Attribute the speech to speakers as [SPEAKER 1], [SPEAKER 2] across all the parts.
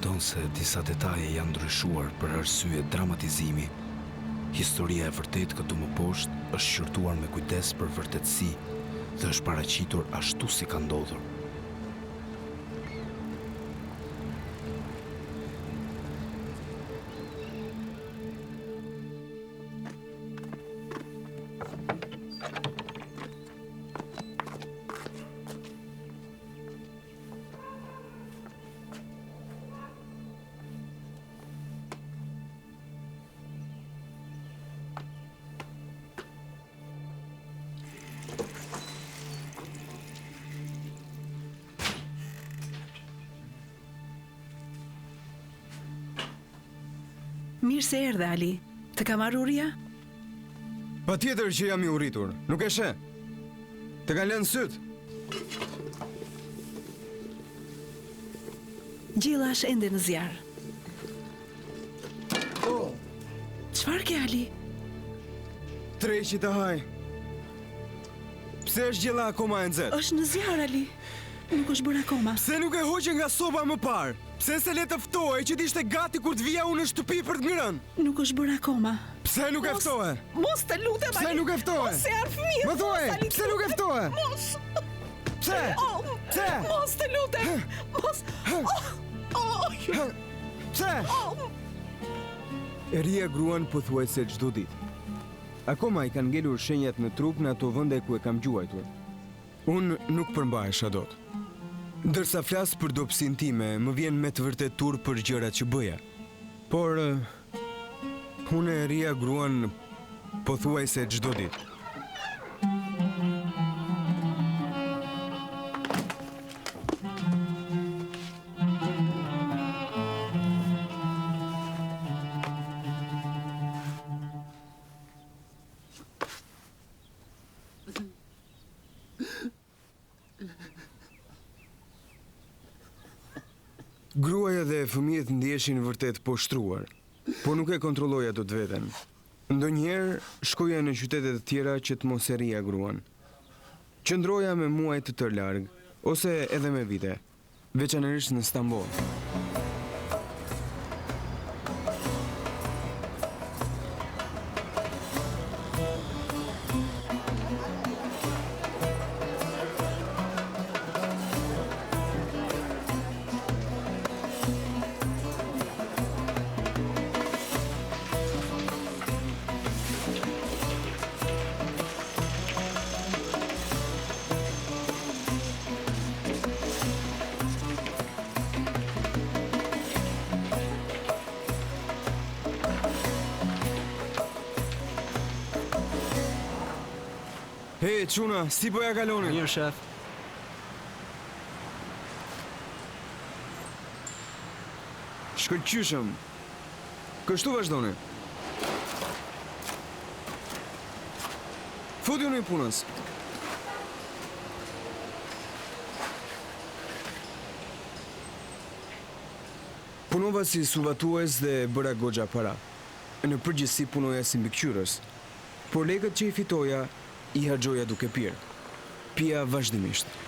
[SPEAKER 1] kupton se disa detaje janë ndryshuar për arsye dramatizimi, historia e vërtet këtu më poshtë është shqyrtuar me kujdes për vërtetësi dhe është paraqitur ashtu si ka ndodhur.
[SPEAKER 2] Mirë se erdhe, Ali. Të kam arruria?
[SPEAKER 3] Patjetër që jam i urritur, nuk e sheh. Të kanë lënë syt.
[SPEAKER 2] Gjilla është ende në zjarr. Çfarë ke, Ali?
[SPEAKER 3] Treqi të haj. Pse është gjella akoma e nxehtë?
[SPEAKER 2] Është në zjarr, Ali. Nuk është bërë akoma.
[SPEAKER 3] Pse nuk e hoqe nga soba më parë? Pse se le të ftohej që t'ishte gati kur të vija unë në shtëpi për të ngrënë?
[SPEAKER 2] Nuk është bërë akoma.
[SPEAKER 3] Pse nuk e ftohe?
[SPEAKER 2] Mos të lutem, Ali.
[SPEAKER 3] Pse nuk e ftohe?
[SPEAKER 2] Mos e arë fëmijë.
[SPEAKER 3] Më thuaj, pse nuk e ftohe?
[SPEAKER 2] Mos.
[SPEAKER 3] Pse? Pse?
[SPEAKER 2] Mos të lutem. Mos.
[SPEAKER 3] Pse? E rria gruan pothuajse çdo ditë. Akoma i kanë ngelur shenjat në trup në ato vende ku e kam gjuajtur. Unë nuk përmbahesha dot. Ndërsa flas për dobësinë time, më vjen me të vërtetë turp për gjërat që bëja. Por unë e rria gruan pothuajse çdo ditë. Gruaja dhe fëmijët ndiheshin vërtet poshtruar, por nuk e kontrolloja dot veten. Ndonjëherë shkoja në qytete të tjera që të mos e rria gruan. Qëndroja me muaj të larg, ose edhe me vite, veçanërisht në Stamboll. Hey, çuna, si po ja kaloni?
[SPEAKER 4] Mirë, shef.
[SPEAKER 3] Shkëlqyshëm. Kështu vazhdoni. Futi unë i punës. Punova si suvatues dhe bëra goxha para. Në përgjithësi punoja si mbikëqyrës. Por lekët që i fitoja i harxhoja duke pirë. Pija vazhdimisht.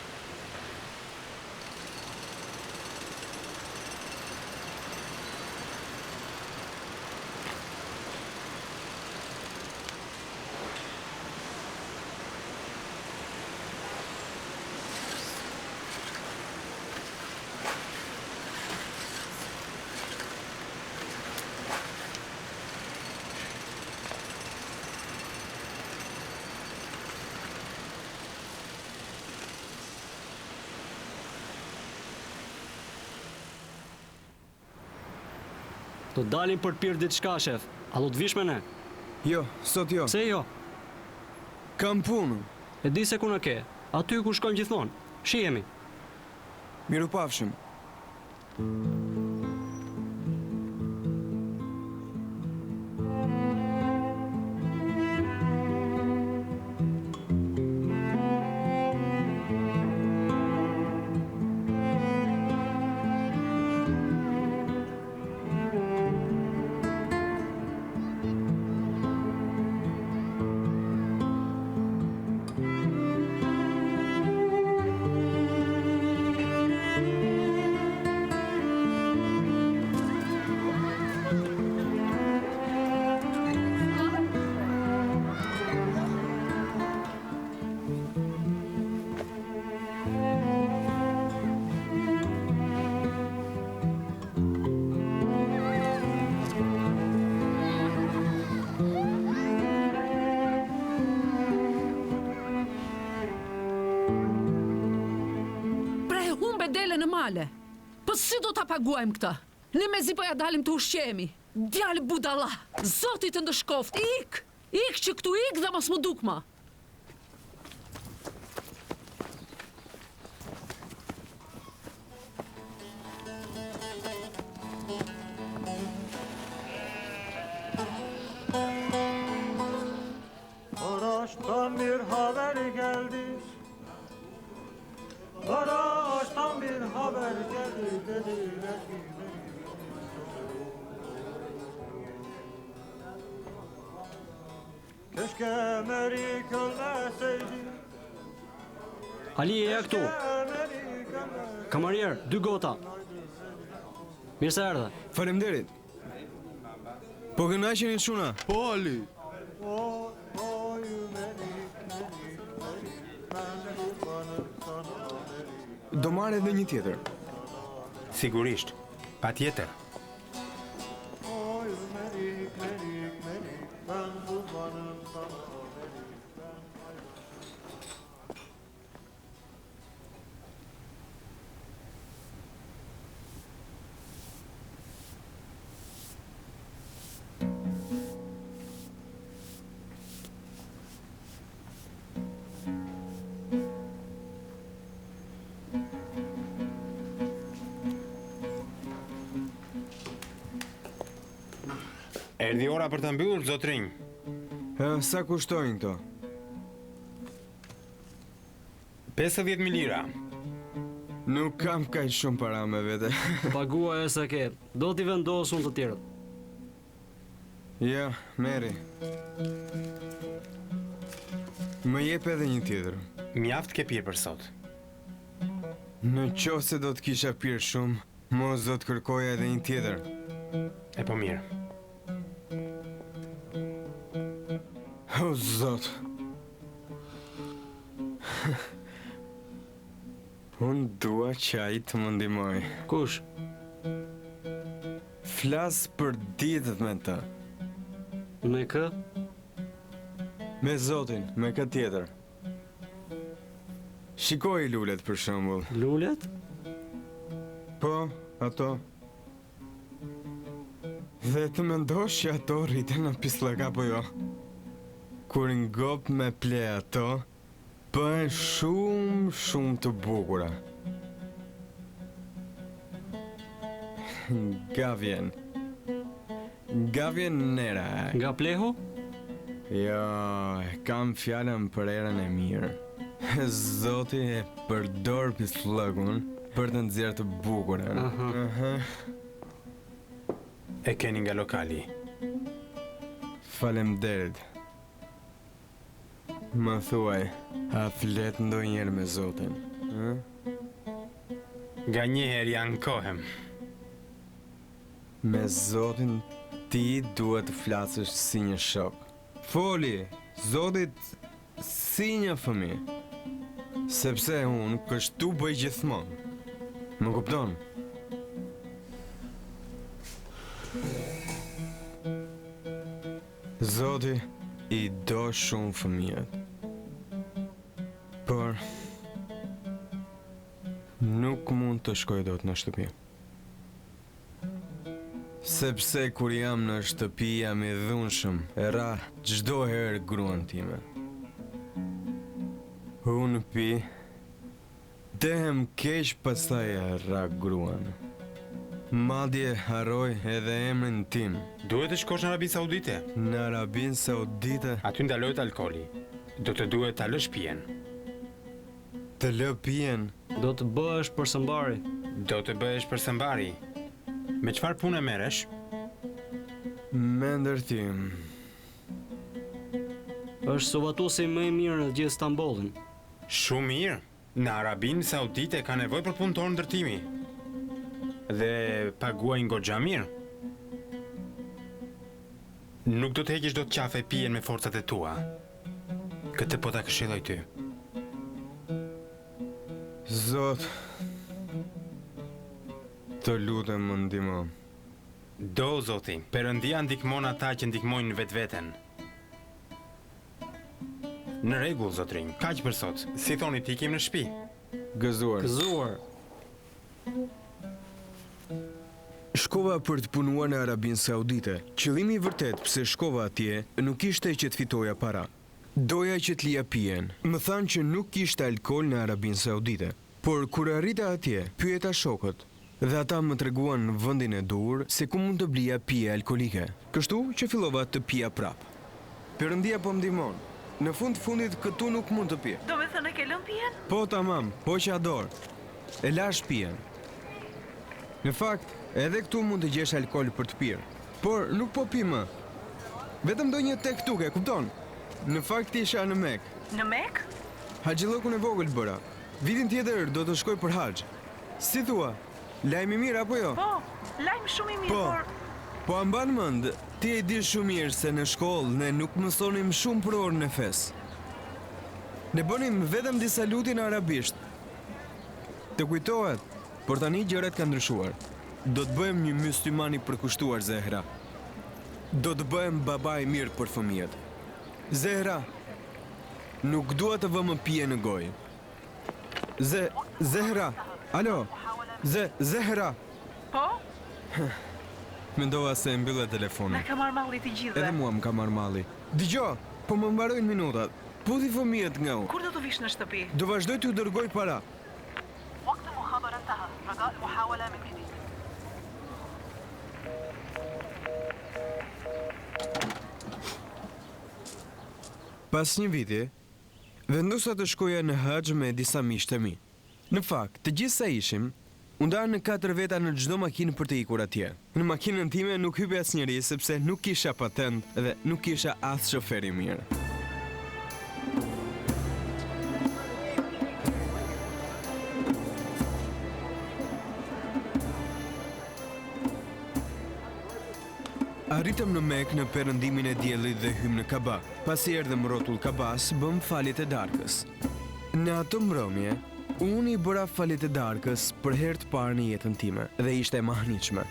[SPEAKER 4] Do dalim për të pirë diçka, shef. A do të vish me ne?
[SPEAKER 3] Jo, sot jo.
[SPEAKER 4] Pse jo?
[SPEAKER 3] Kam punë.
[SPEAKER 4] E di se ku në ke. Aty ku shkojmë gjithmonë. Shihemi.
[SPEAKER 3] Mirupafshim.
[SPEAKER 5] normale. Po si do ta paguajmë këta? Ne mezi po ja dalim të ushqemi. Djalë budalla, Zoti të ndëshkoft, ik! Ik që këtu ik dhe mos më dukma.
[SPEAKER 6] Maraş'tan bir haber geldi. Maraş'tan bir haber geldi dediler ki keşke Merik ölmeseydi.
[SPEAKER 4] Ali e ja këtu.
[SPEAKER 6] Merik ölmeseydi.
[SPEAKER 4] Kamarier, 2 gota. Mirë se erdhe.
[SPEAKER 3] Faleminderit. Po kënaqeni çuna.
[SPEAKER 7] Po Ali.
[SPEAKER 6] Oy Merik, Merik, Merik, ben kurbanım sana Merik.
[SPEAKER 3] Do marrë edhe një tjetër.
[SPEAKER 8] Sigurisht, patjetër.
[SPEAKER 6] Oy Merik, Merik, Merik, ben kurbanım sana Merik.
[SPEAKER 8] Erdhi ora për të mbyllur, zotrinj.
[SPEAKER 3] Sa kushtojnë këto?
[SPEAKER 8] 50.000 lira.
[SPEAKER 3] Nuk kam kaq shumë para me vete.
[SPEAKER 4] Paguaj e se ke. Do t'i vendosun të tjerët.
[SPEAKER 3] Ja, merri. Më jep edhe një tjetër.
[SPEAKER 8] Mjaft ke pirë për sot.
[SPEAKER 3] Në qoftë se do të kisha pirë shumë, mos do të kërkoja edhe një tjetër.
[SPEAKER 8] E po mirë.
[SPEAKER 3] O, Zot. Unë dua që ai të më ndihmoj.
[SPEAKER 4] Kush?
[SPEAKER 3] Flas për ditët me të.
[SPEAKER 4] Me kë?
[SPEAKER 3] Me Zotin, me këtë tjetër. Shikoj lulet për shembull.
[SPEAKER 4] Lulet?
[SPEAKER 3] Po, ato. Dhe të mendosh që ato rriten në pislaka po jo. Kur ngop me ple ato, bëhen shumë të bukura. Nga vjen nera.
[SPEAKER 4] Nga plehu?
[SPEAKER 3] Jo, kam fjalën për erën e mirë. Zoti e përdor pislakun për të nxjerrë të bukurën. Aha.
[SPEAKER 8] E keni nga lokali.
[SPEAKER 3] Faleminderit. Më thuaj, a flet ndonjëherë me Zotin?
[SPEAKER 8] Nga njëherë janë kohem.
[SPEAKER 3] Me Zotin ti duhet të flasësh si një shok. Foli, Zotit si një fëmijë. Sepse unë kështu bëj gjithmonë. Më kupton? Zoti i do shumë fëmijët. Por nuk mund të shkoj dot në shtëpi. Sepse kur jam në shtëpi jam i dhunshëm, e ra çdo herë gruan time. Unë pi, dehem keq pastaj e ra gruan. Madje harroj edhe emrin tim.
[SPEAKER 8] Duhet të shkosh në Arabinë Saudite.
[SPEAKER 3] Në Arabinë Saudite
[SPEAKER 8] Aty ndalohet alkooli. Do të duhet ta lësh pijen.
[SPEAKER 3] të lë pijen.
[SPEAKER 4] Do të bëhesh për sëmbari.
[SPEAKER 8] Do të bëhesh për sëmbari. Me çfarë pune merresh?
[SPEAKER 3] Me ndërtim.
[SPEAKER 4] Është sovatusi më i mirë në gjithë Stambollin.
[SPEAKER 8] Shumë mirë. Në Arabinë Saudite ka nevojë për punëtor ndërtimi. Dhe paguajnë goxha mirë. Nuk do të heqësh dot qafe pijen me forcat e tua. Këtë po ta këshilloj ty.
[SPEAKER 3] Zot, të lutem më ndihmo.
[SPEAKER 8] Do, zoti, Perëndia ndihmon ata që ndihmojnë vetveten. Në rregull, zotrinj. Kaq për sot. Si thoni ti ikim në shtëpi?
[SPEAKER 3] Gëzuar.
[SPEAKER 4] Gëzuar.
[SPEAKER 3] Shkova për të punuar në Arabinë Saudite. Qëllimi i vërtet pse shkova atje nuk ishte që të fitoja para. Doja që të lija pijen. Më thanë që nuk kishte alkool në Arabinë Saudite. Por kur arrita atje, pyeta shokët dhe ata më treguan në vendin e dur se ku mund të blija pije alkolike. Kështu që fillova të pija prap. Perëndia po më ndihmon. Në fundit këtu nuk mund të pi.
[SPEAKER 2] Do me thënë e ke lënë pijen?
[SPEAKER 3] Po tamam, hoqa dorë. E lash pijen. Në fakt, edhe këtu mund të gjesh alkool për të pirë, por nuk po pi më. Vetëm do një tek tuke, kupton? Në fakt isha në Mekë.
[SPEAKER 2] Në Mekë?
[SPEAKER 3] Haxhillokun e vogël bëra. Vitin tjetër do të shkoj për haxh. Si thua? Lajm i mirë apo jo?
[SPEAKER 2] Po, lajm shumë i mirë,
[SPEAKER 3] Po a mban mend, ti e di shumë mirë se në shkollë ne nuk mësonim shumë për orën e fesë. Ne bënim vetëm disa lutje në arabisht. Të kujtohet, por tani gjërat kanë ndryshuar. Do të bëhem një mysliman i përkushtuar, Zehra. Do të bëhem baba i mirë për fëmijët. Zehra, nuk dua të vëmë pije në gojë. Zehra, alo, Zehra.
[SPEAKER 2] Po?
[SPEAKER 3] Mendova se e mbyllë telefonin.
[SPEAKER 2] Na ka marrë malli të gjithëve.
[SPEAKER 3] Edhe mua më ka marrë malli. Dgjoj, po më mbarojnë minutat. Puthi fëmijët nga unë.
[SPEAKER 2] Kur do të vish në shtëpi?
[SPEAKER 3] Do vazhdoj t'ju dërgoj para.
[SPEAKER 7] وقت المخابرة انتهى رجاء المحاولة من جديد
[SPEAKER 3] Pas një viti, vendosa të shkoja në haxh me disa miq të mi. Në fakt, të gjithë sa ishim, u ndarë në 4 veta në çdo makinë për të ikur atje. Në makinën time nuk hypi asnjëri sepse nuk kisha patent dhe nuk kisha as shofer i mirë. Arritëm në Mekë në perëndimin e diellit dhe hym në Kaba. Pasi erdhëm rrotull Kabas, bëm faljet e darkës. Në atë mbrëmje, unë i bëra faljet e darkës për herë të parë në jetën time dhe ishte e mahnitshme.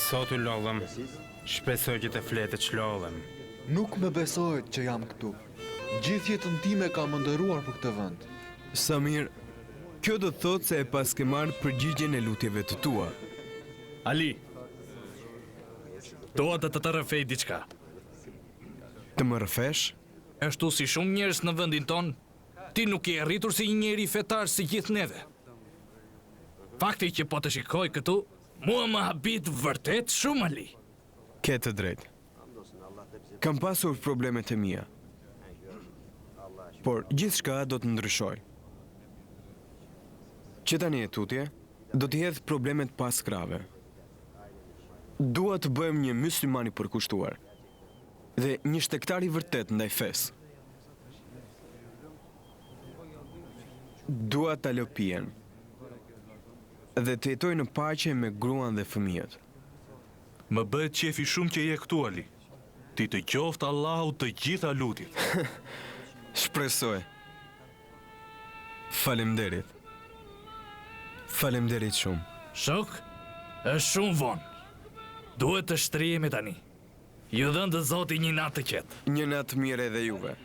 [SPEAKER 8] Sot u lodhëm. Shpresoj që të fletë që lodhëm.
[SPEAKER 9] Nuk me besohet që jam këtu. Gjithë jetën time ka më ndëruar për këtë vend.
[SPEAKER 3] Samir, kjo do të thotë se e pas ke marrë përgjigjen e lutjeve të tua.
[SPEAKER 10] Ali, doa të të rrëfej diçka.
[SPEAKER 3] Të më rrëfesh?
[SPEAKER 10] Ashtu si shumë njerëz në vendin ton, ti nuk je rritur si një njeri fetar si gjithë neve. Fakti që po të shikoj këtu, mua më habit vërtet shumë, Ali.
[SPEAKER 3] Ke të drejtë. Kam pasur problemet e mia. Por gjithçka do të ndryshoj. Që tani e tutje, do t'i hedh problemet pas krave. Dua të bëhem një mysliman i përkushtuar dhe një shtektar i vërtet ndaj fesë. Dua ta lë pijen dhe të jetoj në paqe me gruan dhe fëmijët.
[SPEAKER 10] Më bëhet qefi shumë që je këtu, Ali. Ti të qoftë Allahu të gjitha lutjet.
[SPEAKER 3] Shpresoj. Faleminderit. Faleminderit shumë.
[SPEAKER 10] Shok, është shumë vonë. Duhet të shtrihemi tani. Ju dhënë Zoti një natë të qetë.
[SPEAKER 3] Një natë mirë edhe juve.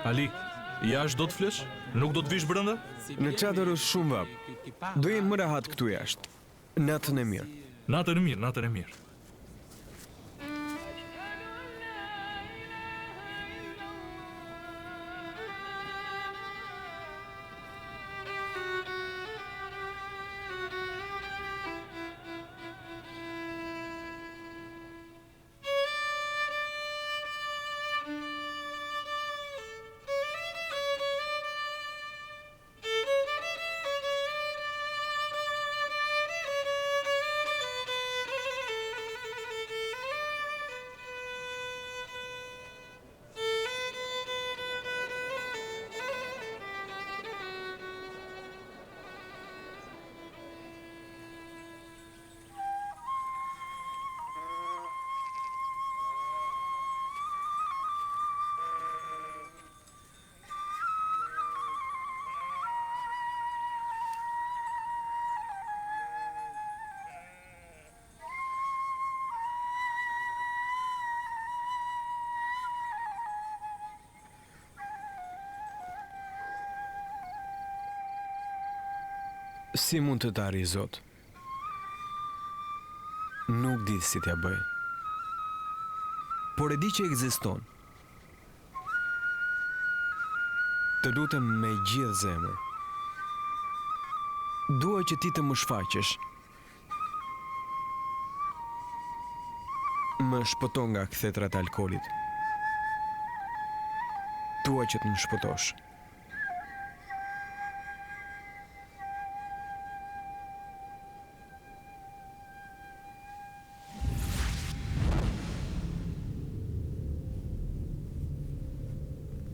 [SPEAKER 10] Ali, jashtë do të flesh? Nuk do të vish brenda?
[SPEAKER 3] Në çadër është shumë vap. Do jem më rahat këtu jashtë. Natën e mirë.
[SPEAKER 10] Natën e mirë, natën e mirë.
[SPEAKER 3] Si mund të ta arri, Zot? Nuk di si t'ja bëj. Por e di që ekziston. Të lutem me gjithë zemër. Dua që ti të më shfaqesh. Më shpëton nga kthetrat e alkoolit. Dua që të më shpëtosh.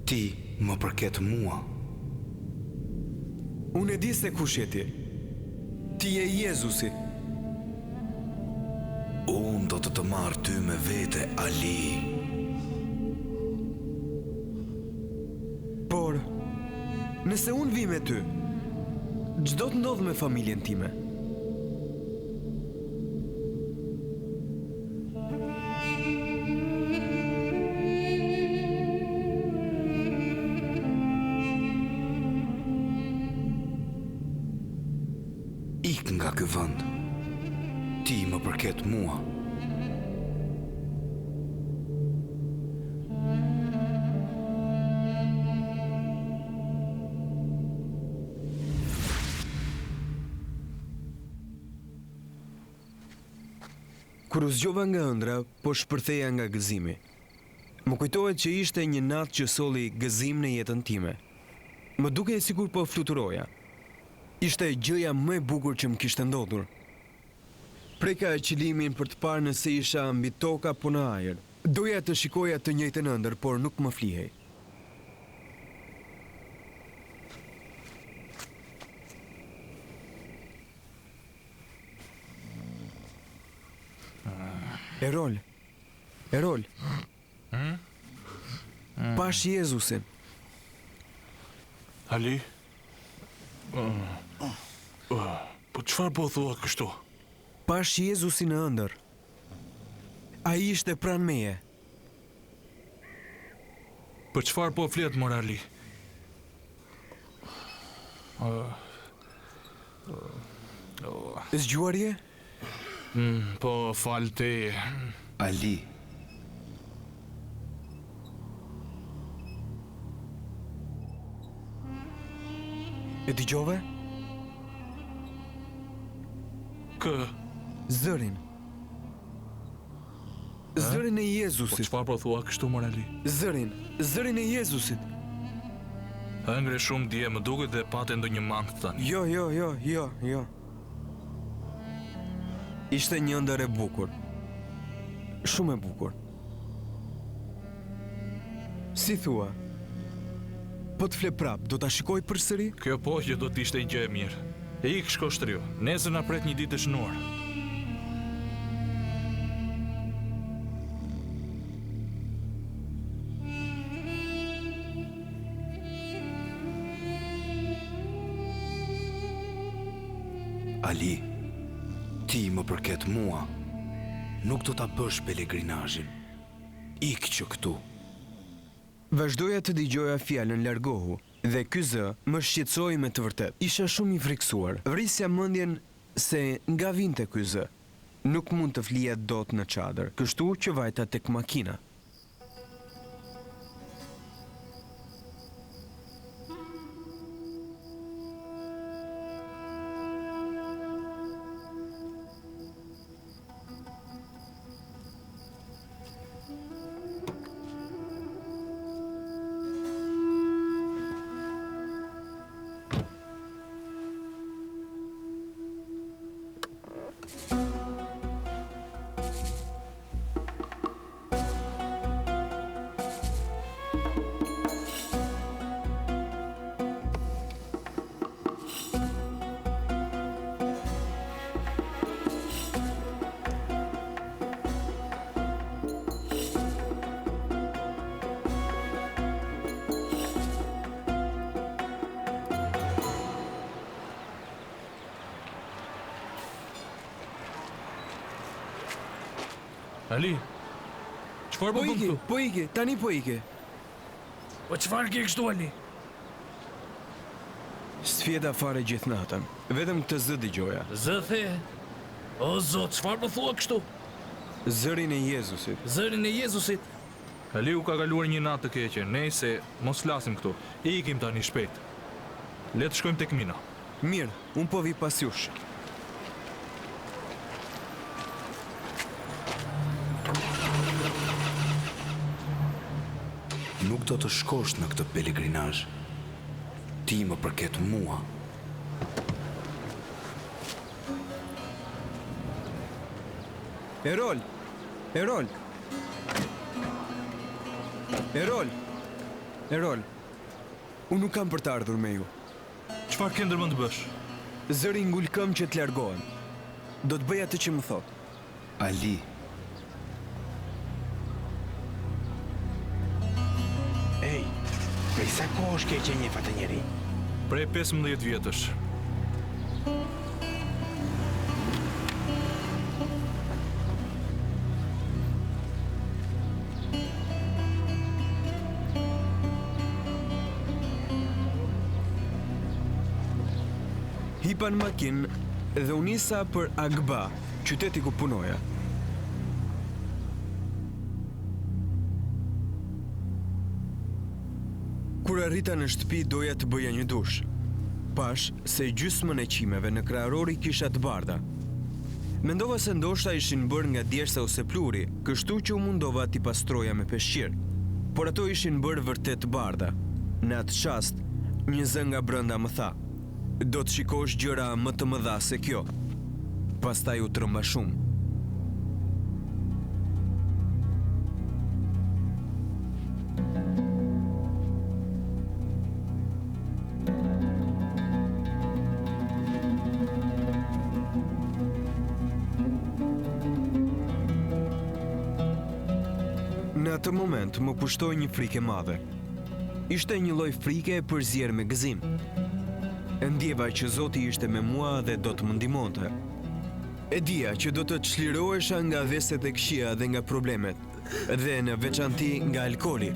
[SPEAKER 1] Ti më përket mua.
[SPEAKER 3] Unë e di se kush je ti. Ti je Jezusi.
[SPEAKER 1] Unë do të marr ty me vete, Ali.
[SPEAKER 3] Por, nëse unë vi me ty, ç'do të ndodh me familjen time?
[SPEAKER 1] Ik nga ky vend. Ti më përket mua.
[SPEAKER 3] Kur u zgjova nga ëndra, po shpërtheja nga gëzimi. Më kujtohet që ishte një natë që solli gëzim në jetën time. Më duke sikur po fluturoja. Ishte gjëja më e bukur që më kishte ndodhur. Preka qëllimin për të parë nëse isha mbi tokë apo në ajër. Doja të shikoja të njëjtën ëndër, por nuk më flihej. Erol. Pash Jezusin.
[SPEAKER 11] Ali? Po çfarë po thua kështu?
[SPEAKER 3] Pash Jezusin në ëndër. Ai ishte pranë meje.
[SPEAKER 11] Për çfarë po flet morali?
[SPEAKER 3] Zgjuarje?
[SPEAKER 11] Po falte.
[SPEAKER 1] Ali.
[SPEAKER 3] E dëgjove? Zërin. Zërin e Jezusit.
[SPEAKER 11] Po çfarë po thua kështu morali?
[SPEAKER 3] Zërin e Jezusit.
[SPEAKER 11] Hëngre shumë dje, më duket dhe pate ndonjë mangë tani.
[SPEAKER 3] Jo. Ishte një ëndër e bukur. Shumë e bukur. Si thua? Po të fle prap, do ta shikoj përsëri?
[SPEAKER 11] Kjo po që do t'ishte një gjë e mirë. E ik shkoshtrio, nesër na pret një ditë e shënuar.
[SPEAKER 1] Ali, ti më përket mua. Nuk do ta bësh pelegrinazhin. Ik që këtu.
[SPEAKER 3] Vazhdoja të dëgjoja fjalën largohu, dhe ky zë më shqetësoi me të vërtet. Isha shumë i friksuar. Vrisja mendjen se nga vinte ky zë. Nuk mund të flija dot në çadër, kështu që vajta tek makina.
[SPEAKER 11] Ali, çfarë po bën këtu?
[SPEAKER 3] Po ike, tani po ike.
[SPEAKER 11] Po çfarë ke kështu Ali?
[SPEAKER 3] Sfjeda fare gjithë natën. Vetëm këtë zë dëgjoja.
[SPEAKER 10] Zë the. O Zot, çfarë më thua kështu?
[SPEAKER 3] Zërin e Jezusit.
[SPEAKER 10] Zërin e Jezusit.
[SPEAKER 11] Aliu ka kaluar një natë të keqe, nejse mos flasim këtu. Ikim tani shpejt. Le të shkojmë tek Mina.
[SPEAKER 3] Mirë, unë po vi pas jush.
[SPEAKER 1] Nuk do të shkosh në këtë pelegrinazh. Ti më përket mua.
[SPEAKER 3] Erol! Erol! Erol! Erol! Unë nuk kam për të ardhur me ju.
[SPEAKER 11] Çfarë ke ndërmend të bësh?
[SPEAKER 3] Zëri ngul këmbë që të largohen. Do të bëj atë që më thot.
[SPEAKER 1] Ali,
[SPEAKER 8] Prej sa kohësh ke qenë një fatë njeri?
[SPEAKER 11] Prej 15 vjetësh.
[SPEAKER 3] Hipa në makinë dhe u nisa për Agba, qyteti ku punoja. Kur arrita në shtëpi doja të bëja një dush. Pash se gjysmën e qimeve në krahërori kisha të bardha. Mendova se ndoshta ishin bërë nga djersa ose pluri, kështu që u mundova t'i pastroja me peshqir. Por ato ishin bërë vërtet të bardha. Në atë qast, një zë nga brenda më tha: "Do të shikosh gjëra më të mëdha se kjo." Pastaj u trëmba shumë. Në atë moment më pushtoi një frikë e madhe. Ishte një lloj frike e përzier me gëzim. E ndjeva që Zoti ishte me mua dhe do të më ndihmonte. E dija që do të çlirohesha nga veset e këqija dhe nga problemet, dhe në veçanti nga alkooli.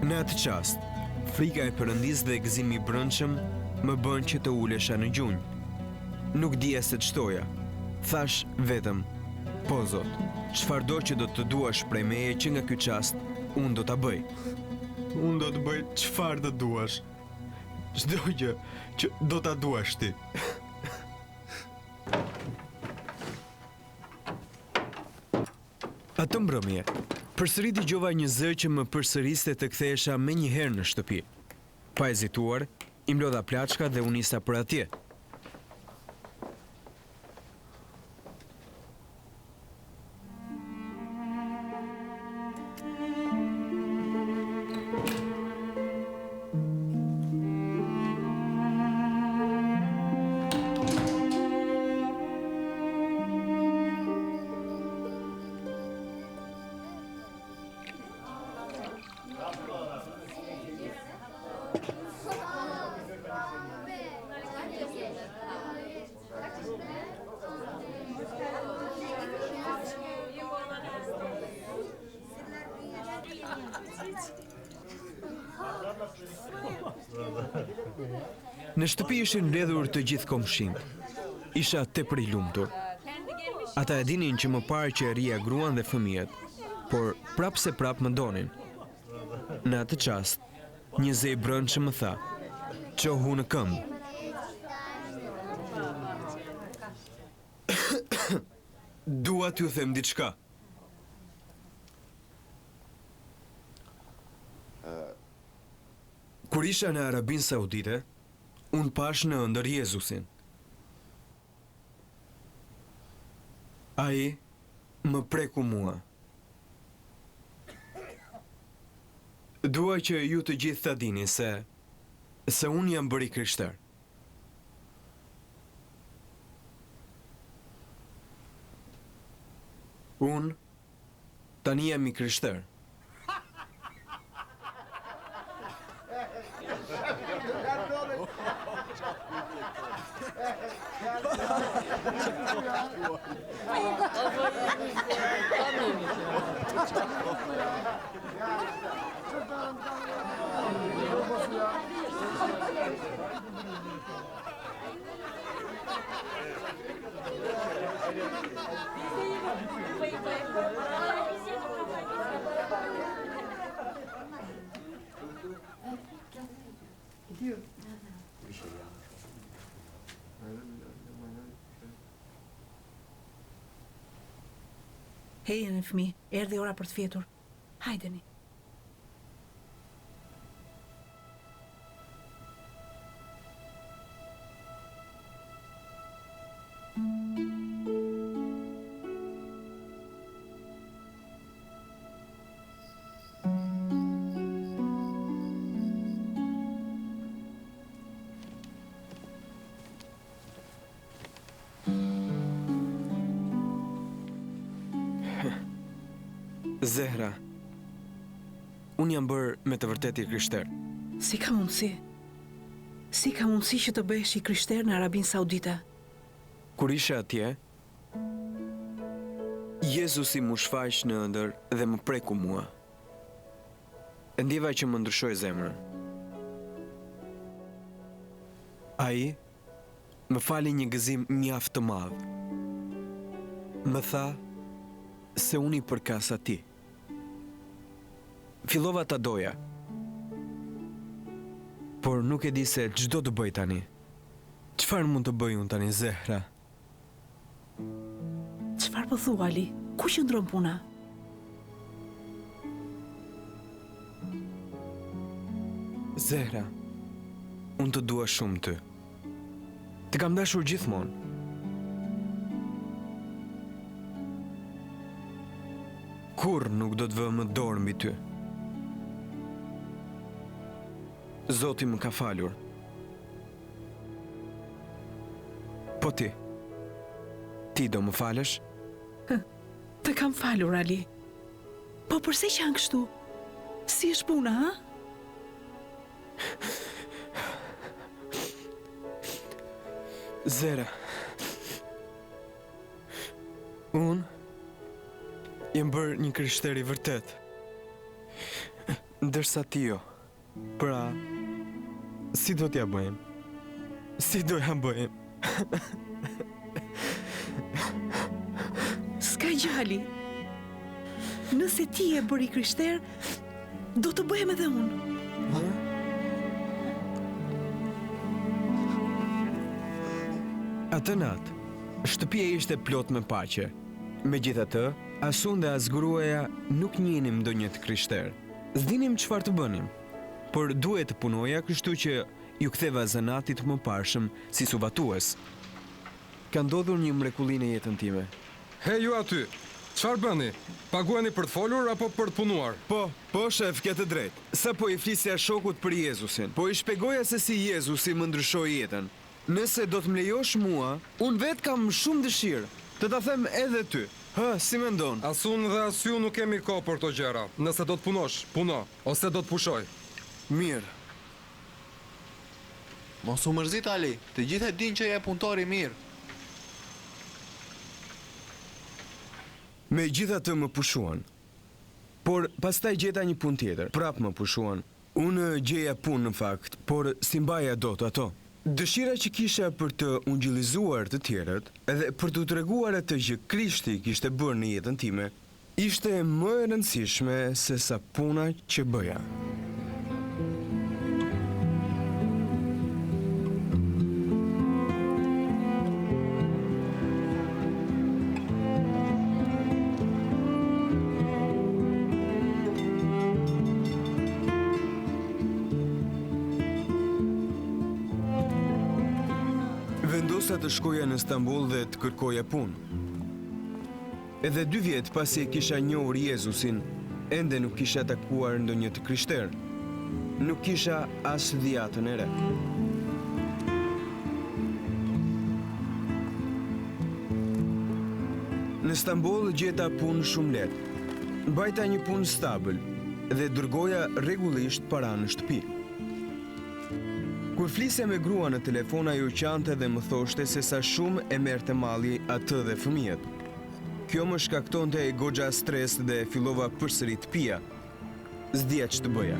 [SPEAKER 3] Në atë qast, frika e Perëndis dhe gëzimi i brendshëm më bën që të ulesha në gjunjë. Nuk dija se ç'toja. Thash vetëm: "Po Zot, çfarëdo që do të duash prej meje që nga ky çast, unë do ta bëj." Unë do të bëj çfarë do duash. Çdo gjë që do ta duash ti. Atë mbrëmje, përsëri dëgjova një zë që më përsëriste të kthehesha menjëherë në shtëpi. Pa hezituar, i mlodha plaçka dhe u nisa për atje. Në shtëpi ishin mbledhur të gjithë komshinë. Isha tepër i lumtur. Ata e dinin që më parë që e rria gruan dhe fëmijët, por prap se prap më donin. Në atë qast, një zë i brendshëm më tha: "Çohu në këmbë." Dua t'ju them diçka. Kur isha në Arabinë Saudite, unë pash në ëndër Jezusin. Ai më preku mua. Dua që ju të gjithë ta dini se unë jam bëri krishter. Unë tani jam i krishter.
[SPEAKER 2] Hejeni fëmijë, erdhi ora për të fjetur. Hajdeni.
[SPEAKER 3] Zehra, unë jam bërë me të vërtet i krishter.
[SPEAKER 2] Si ka mundësi? Si ka mundësi që të bëhesh i krishter në Arabinë Saudite?
[SPEAKER 3] Kur isha atje, Jezusi mu shfaq në ëndër dhe më preku mua. E ndjeva që më ndryshoi zemrën. Ai më fali një gëzim mjaft të madh. Më tha se unë i përkas atij. Fillova ta doja. Por nuk e di se ç'do të bëj tani. Çfarë mund të bëj unë tani, Zehra?
[SPEAKER 2] Çfarë po thua, Ali? Ku qëndron puna?
[SPEAKER 3] Zehra, unë të dua shumë ty. Të kam dashur gjithmonë. Kur nuk do të vë më dorë mbi ty. Zoti më ka falur. Po ti do më falësh?
[SPEAKER 2] Të kam falur, Ali. Po përse që janë kështu? Si është puna, ha?
[SPEAKER 3] Zera, unë jem bërë një krishter i vërtet, ndërsa ti jo. Pra, si do t'ja bëjmë? Si do ja bëjmë?
[SPEAKER 2] S'ka gjë, Ali. Nëse ti e bëri krishter, do të bëhem edhe unë.
[SPEAKER 3] Atë natë, shtëpia ishte plot me paqe. Megjithatë, as unë dhe as gruaja nuk njenim ndonjë të krishter. S'dinim çfarë të bënim, por duhet të punoja, kështu që ju ktheva zanatit më parshëm si suvatues. Ka ndodhur një mrekulli në jetën time.
[SPEAKER 12] Hey, ju aty, çfarë bëni? Paguani për të folur apo për të punuar?
[SPEAKER 3] Po, shef, ke të drejtë. Sa po i flisja shokut për Jezusin, po i shpegoja se si Jezusi më ndryshoi jetën. Nëse do të më lejosh mua, unë vetë kam shumë dëshirë të ta them edhe ty. Si mendon?
[SPEAKER 12] As unë dhe as ju nuk kemi kohë për këto gjëra. Nëse do të punosh, puno, ose do të pushoj.
[SPEAKER 3] Mirë.
[SPEAKER 9] Mos u mërzit, Ali, të gjithë e din që je punëtor i mirë.
[SPEAKER 3] Megjithatë më pushuan. Por pastaj gjeta një punë tjetër. Prap më pushuan. Unë gjeja punë në fakt, por si mbaja dot ato. Dëshira që kisha për të ungjillizuar të tjerët edhe për t'u treguar atë që Krishti kishte bërë në jetën time, ishte më e rëndësishme se sa puna që bëja. Vendosa të shkoja në Istanbul dhe të kërkoja punë. Edhe 2 vjet pasi e kisha njohur Jezusin, ende nuk kisha takuar ndonjë të krishter. Nuk kisha as dhjatën e re. Në Istanbul gjeta punë shumë lehtë. Mbajta një punë stabël dhe dërgoja rregullisht para në shtëpi. Kur flisja me grua në telefon, ajo qante dhe më thoshte se sa shumë e merrte malli atë dhe fëmijët. Kjo më shkaktonte goxha stres dhe fillova përsëri të pija. S'dija ç'të bëja.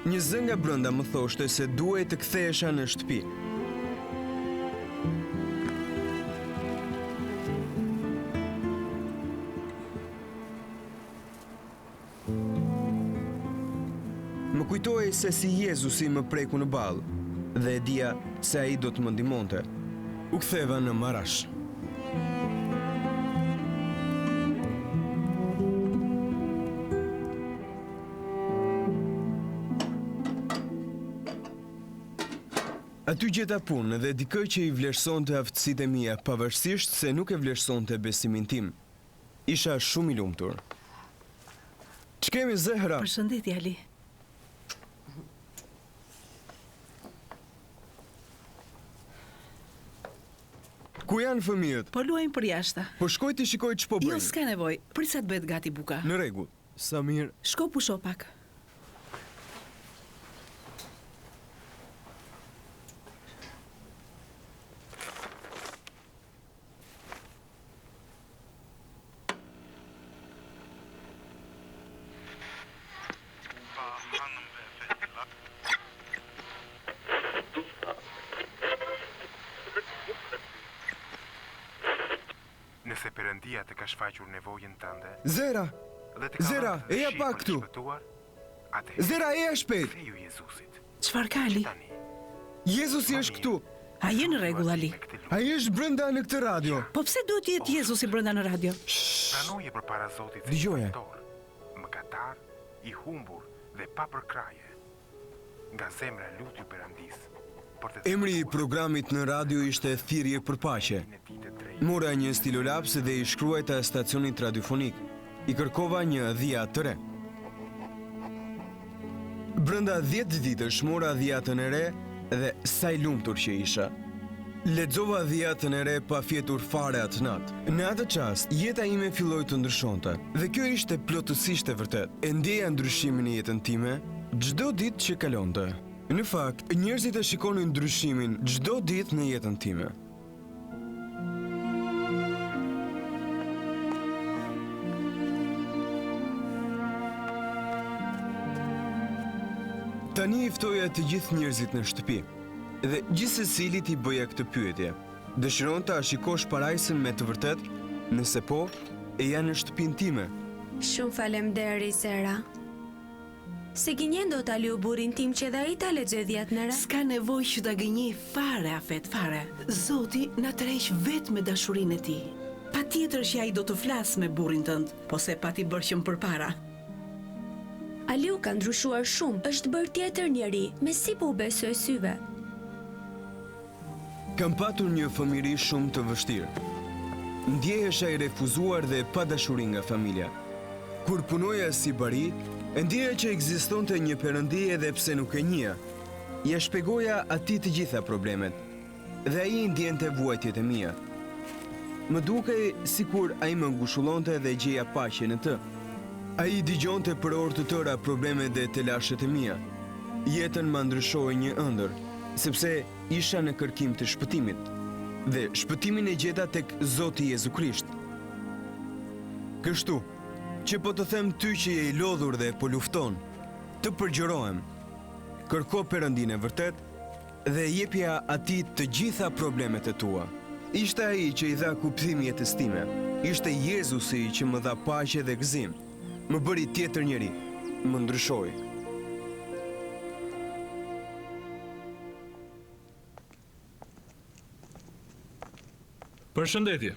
[SPEAKER 3] Një zë nga brenda më thoshte se duhej të kthehesha në shtëpi. Më kujtoi se si Jezusi më preku në ballë. dhe e dija se ai do të më ndihmonte. U ktheva në Marash. Aty gjeta punë dhe dikë që i vlerësonte aftësitë e mia, pavarësisht se nuk e vlerësonte besimin tim. Isha shumë i lumtur. Ç'kemi Zehra?
[SPEAKER 2] Përshëndetje Ali.
[SPEAKER 3] Ku janë fëmijët?
[SPEAKER 2] Po luajnë për jashtë.
[SPEAKER 3] Po shkoj të shikoj ç'po bëjnë.
[SPEAKER 2] Jo, s'ka nevojë. Prisa të bëhet gati buka.
[SPEAKER 3] Në rregull. Samir.
[SPEAKER 2] Shko pusho pak.
[SPEAKER 13] Nëse Perëndia të ka shfaqur nevojën tënde,
[SPEAKER 3] Zera! Zera, eja pak këtu! Zera, eja shpejt!
[SPEAKER 13] Theju Jezusit.
[SPEAKER 2] Çfarë ka Ali?
[SPEAKER 3] Jezusi është këtu!
[SPEAKER 2] A je në rregull Ali?
[SPEAKER 3] Ai është brenda në këtë radio.
[SPEAKER 2] Po pse duhet të jetë Jezusi brenda në radio?
[SPEAKER 13] Pranoje përpara Zotit
[SPEAKER 3] Dëgjoje.
[SPEAKER 13] mëkatar, i humbur dhe pa përkraje. Nga zemra lutju Perëndis.
[SPEAKER 3] Emri i programit në radio ishte Thirrje për Paqe. Mora një stilolaps dhe i shkruajta stacionit radiofonik. I kërkova një dhia të re. Brenda 10 ditësh mora dhiatën e re dhe sa i lumtur që isha. Lexova dhiatën e re pa fjetur fare atë natë. Në atë çast, jeta ime filloi të ndryshonte. Dhe kjo ishte plotësisht e vërtet. E ndjeja ndryshimin në jetën time çdo ditë që kalonte. Në fakt, njerëzit e shikonin ndryshimin çdo ditë në jetën time. Tani i ftoja të gjithë njerëzit në shtëpi dhe gjithsecilit i bëja këtë pyetje. Dëshiron ta shikosh parajsën me të vërtet? Nëse po, e janë në shtëpinë time.
[SPEAKER 14] Shumë faleminderit Zera. Se gënjen do ta liu burrin tim që dhe ai ta lexoj dhiatën e re?
[SPEAKER 2] S'ka nevojë që ta gënjej fare, Afet, fare. Zoti na tërheq vetëm me dashurinë e tij. Patjetër që ai do të flasë me burrin tënd, po se pati bërë që më përpara.
[SPEAKER 14] Aliu ka ndryshuar shumë, është bërë tjetër njeri, me si po u besoj syve.
[SPEAKER 3] Kam patur një fëmijëri shumë të vështirë. Ndjehesha i refuzuar dhe pa dashuri nga familja. Kur punoja si bari, ndjeja që ekzistonte një Perëndi edhe pse nuk e njeh. Ja shpjegoja atij të gjitha problemet, dhe ai ndjente vuajtjet e mia. Më dukej sikur ai më ngushullonte dhe gjeja paqe në të. Ai dëgjonte për orë të tëra problemet dhe telashet e mia. Jetën më ndryshoi një ëndër, sepse isha në kërkim të shpëtimit, dhe shpëtimin e gjeta tek Zoti Jezu Krisht. Kështu, që po të them ty që je i lodhur dhe po lufton, të përgjërohem, kërko Perëndinë e vërtet dhe jepja atij të gjitha problemet e tua. Ishte ai që i dha kuptim jetës time. Ishte Jezusi që më dha paqe dhe gëzim. Më bëri tjetër njeri, më ndryshoi.
[SPEAKER 11] Përshëndetje.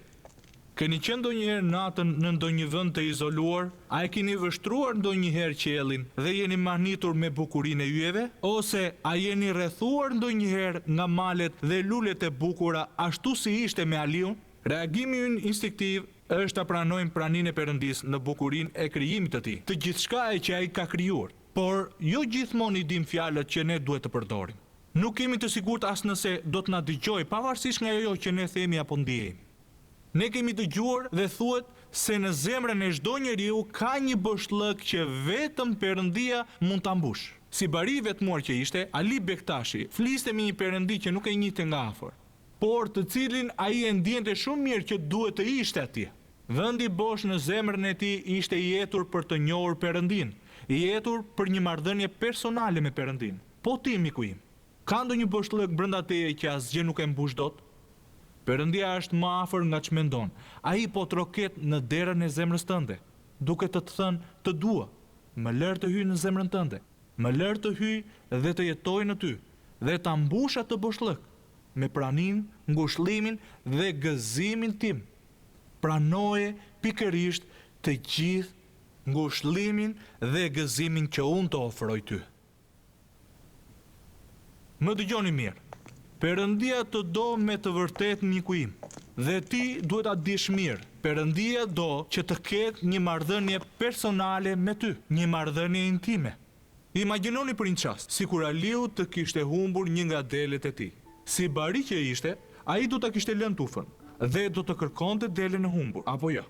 [SPEAKER 11] Keni qenë ndonjëherë natën në ndonjë vend të izoluar, a e keni vështruar ndonjëherë qiellin dhe jeni mahnitur me bukurinë e yjeve, ose a jeni rrethuar ndonjëherë nga malet dhe lulet e bukura ashtu si ishte me Aliun? Reagimi ynë instinktiv është ta pranojmë praninë e Perëndisë në bukurinë e krijimit të tij, të gjithçkaje që ai ka krijuar, por jo gjithmonë i dim fjalët që ne duhet të përdorim. Nuk kemi të sigurt as nëse do të na dëgjojë pavarësisht nga ajo që ne themi apo ndjejmë. Ne kemi dëgjuar dhe thuhet se në zemrën e çdo njeriu ka një bëshllëk që vetëm Perëndia mund ta mbush. Si bari vetmuar që ishte, Ali Bektashi fliste me një Perëndi që nuk e njihte nga afër, por të cilin ai e ndjente shumë mirë që duhet të ishte atje. Vendi bosh në zemrën e tij ishte i jetur për të njohur Perëndin, i jetur për një marrëdhënie personale me Perëndin. Po ti, miku im, ka ndonjë bëshllëk brenda teje që asgjë nuk e mbush dot? Perëndia është më afër nga ç'mendon. Ai po troket në derën e zemrës tënde, duke të thënë të dua, më lër të hyj në zemrën tënde, më lër të hyj dhe të jetoj në ty, dhe ta mbush atë boshllëk me pranin, ngushëllimin dhe gëzimin tim. Pranoje pikërisht të gjithë ngushëllimin dhe gëzimin që unë të ofroj ty. Më dëgjoni mirë. Perëndia të do me të vërtet miku im, dhe ti duhet ta dish mirë. Perëndia do që të ketë një marrëdhënie personale me ty, një marrëdhënie intime. Imagjinoni për një çast, sikur Aliu të kishte humbur një nga delet e tij. Si bari që ishte, ai do ta kishte lënë tufën dhe do të kërkonte delen e humbur, apo jo?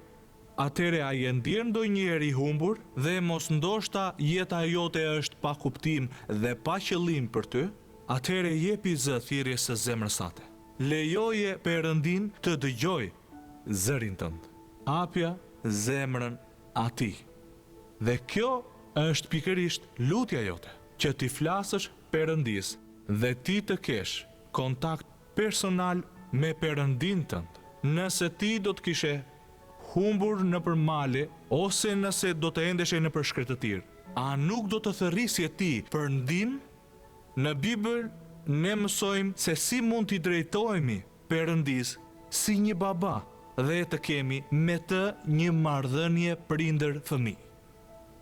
[SPEAKER 11] Atëre ai e ndjen ndonjëherë i humbur dhe mos ndoshta jeta jote është pa kuptim dhe pa qëllim për ty, atëre jepi zë thirrjes së zemrës sate. Lejoje Perëndin të dëgjoj zërin tënd. Hapja zemrën atij. Dhe kjo është pikërisht lutja jote, që ti flasësh Perëndis dhe ti të kesh kontakt personal me Perëndin tënd. Nëse ti do të kishe humbur në përmale ose nëse do të endeshe në përshkretëtir, a nuk do të thërrisje ti për ndihmë? Në Bibël ne mësojmë se si mund t'i drejtohemi Perëndis si një baba dhe të kemi me të një marrëdhënie prindër-fëmijë.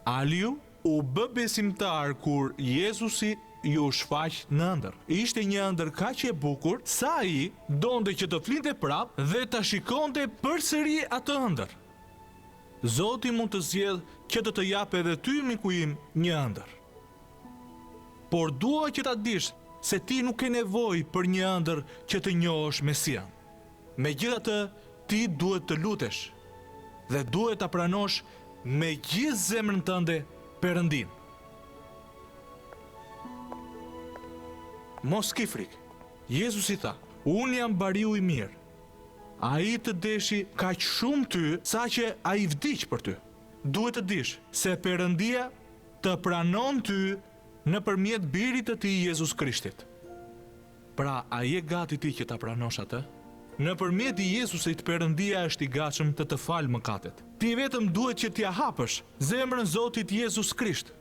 [SPEAKER 11] Aliu u bë besimtar kur Jezusi ju shfaq në ëndër. Ishte një ëndër kaq e bukur sa ai donte që të flinte prap dhe ta shikonte përsëri atë ëndër. Zoti mund të zgjedh që të japë edhe ty miku im një ëndër. Por dua që ta dish se ti nuk ke nevojë për një ëndër që të njohësh Mesian. Megjithatë, ti duhet të lutesh dhe duhet ta pranosh me gjithë zemrën tënde Perëndin. Mos ki frikë. Jezusi tha, unë jam bariu i mirë. Ai të deshi kaq shumë ty sa që ai vdiq për ty. Duhet të dish se Perëndia të pranon ty nëpërmjet birit të tij Jezus Krishtit. Pra, a je gati ti që ta pranosh atë? Nëpërmjet Jezusit Perëndia është i gatshëm të falë mëkatet. Ti vetëm duhet që t'ia hapësh zemrën Zotit Jezus Krisht.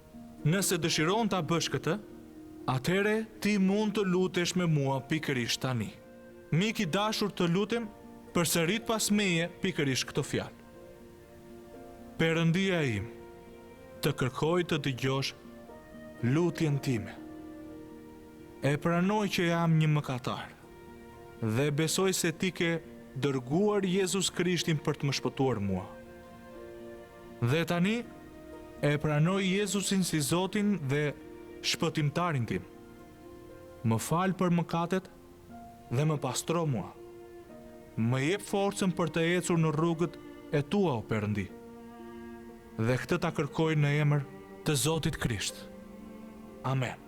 [SPEAKER 11] Nëse dëshiron ta bësh këtë, atëre ti mund të lutesh me mua pikërisht tani. Mik i dashur, të lutem, përsërit pas meje pikërisht këtë fjalë. Perëndia im, të kërkoj të dëgjosh lutjen time. E pranoj që jam një mëkatar dhe besoj se ti ke dërguar Jezus Krishtin për të më shpëtuar mua. Dhe tani e pranoj Jezusin si Zotin dhe shpëtimtarin tim. Më fal për mëkatet dhe më pastro mua. Më jep forcën për të ecur në rrugët e tua, o Perëndi. Dhe këtë ta kërkoj në emër të Zotit Krisht. Amen.